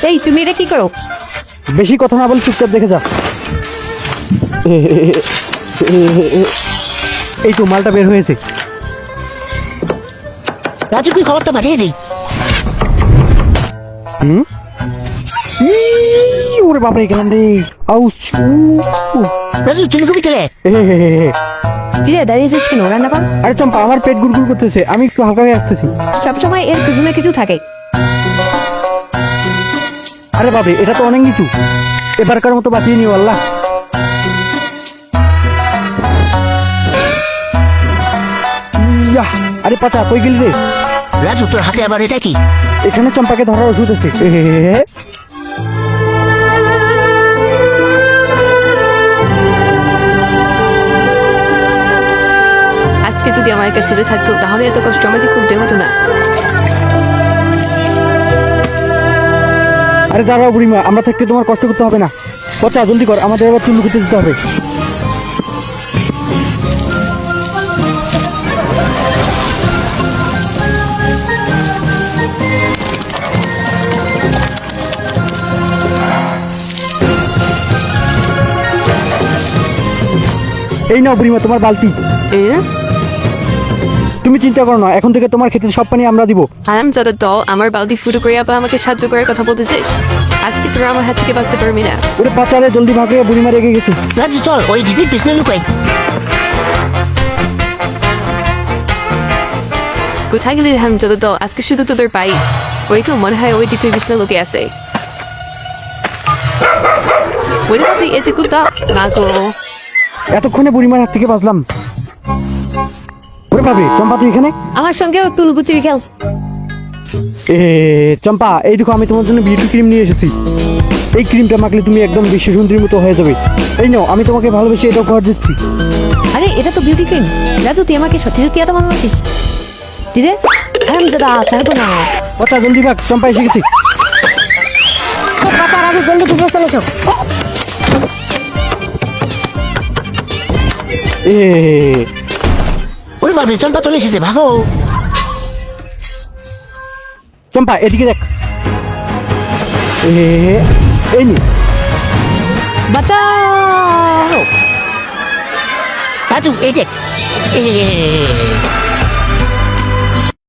এই তুমি এটা কি করো? বেশি কথা না বলে চুপচাপ দেখে যা। এই তো মালটা বের হয়েছে। রাজু কি খবরটা পাঠিয়ে দিই। ওরে বাপরে গেলাম রে। রাজু তুমি কবি চলে ফিরে দাঁড়িয়েছিস কেন? রান্না কর। আরে চম্পা, আমার পেট গুড়গুড় করতেছে, আমি একটু হালকা হয়ে আসতেছি। সবসময় এর কিছু না কিছু থাকে। আরে বাপরে, এটা তো অনেক নিচু, এবারকার মতো বাঁচিয়ে নিও আল্লাহ। ইয়াহ! আরে পাচা, কই গেলি রে? রাজু তোর হাতে আবার এটা কি? এখানে চম্পাকে ধরার ওষুধ আছে। আজকে যদি আমার একটা ছেলে থাকতো তাহলে এত কষ্ট আমাদের করতে হতো না। আরে দাঁড়াও বুড়িমা, আমরা থাকতে তোমার কষ্ট করতে হবে না। পচা জলদি কর, আমাদের এবার চুল্লু করতে দিতে হবে। এই নাও বুড়িমা তোমার বালতি। তুমি চিন্তা করো না, এখন থেকে তোমার ক্ষেতের সব পানি আমরা দিব। আরাম যাদের দল আমার বালতি ফুটো করে আবার আমাকে সাহায্য করার কথা বলতেছিস। আজকে তোরা আমার হাত থেকে বাঁচতে পারবি না। ওরে পাচারে জলদি ভাগে, বুড়িমা রেগে গেছে। রাজু চল ওই ডিপির পিছনে লুকাই। কোথায় গেলি হারাম যাদের দল? আজকে শুধু তোদের পাই। ওই তো মনে হয় ওই ডিপের পিছনে লোকে আছে। ওই আপনি এই যে কুত্তা না গো। এতক্ষণে বুড়িমার হাত থেকে বাঁচলাম। ওরে ভাবে, চম্পা তুই এখানে? আমার সঙ্গেও একটু লুকুচুরি খেল। চম্পা, এই দেখো আমি তোমার জন্য বিউটি ক্রিম নিয়ে এসেছি। এই ক্রিমটা মাখলে তুমি একদম বিশ্ব সুন্দরীর মতো হয়ে যাবে। এই নাও, আমি তোমাকে ভালোবেসে এটা উপহার দিচ্ছি। আরে এটা তো বিউটি ক্রিম। রাজু তুই আমাকে সত্যি সত্যি এত ভালোবাসিস? দিদি হারাম যাদা সারবো না। আচ্ছা জলদি ভাগ, চম্পা এসে গেছি। রাজু জলদি দুপুরে চলেছ। ওরে বাবরে চম্পা চলে এসেছে, ভাগো। চম্পা এদিকে দেখ। এই নি। বাঁচাও। রাজু এই দেখ।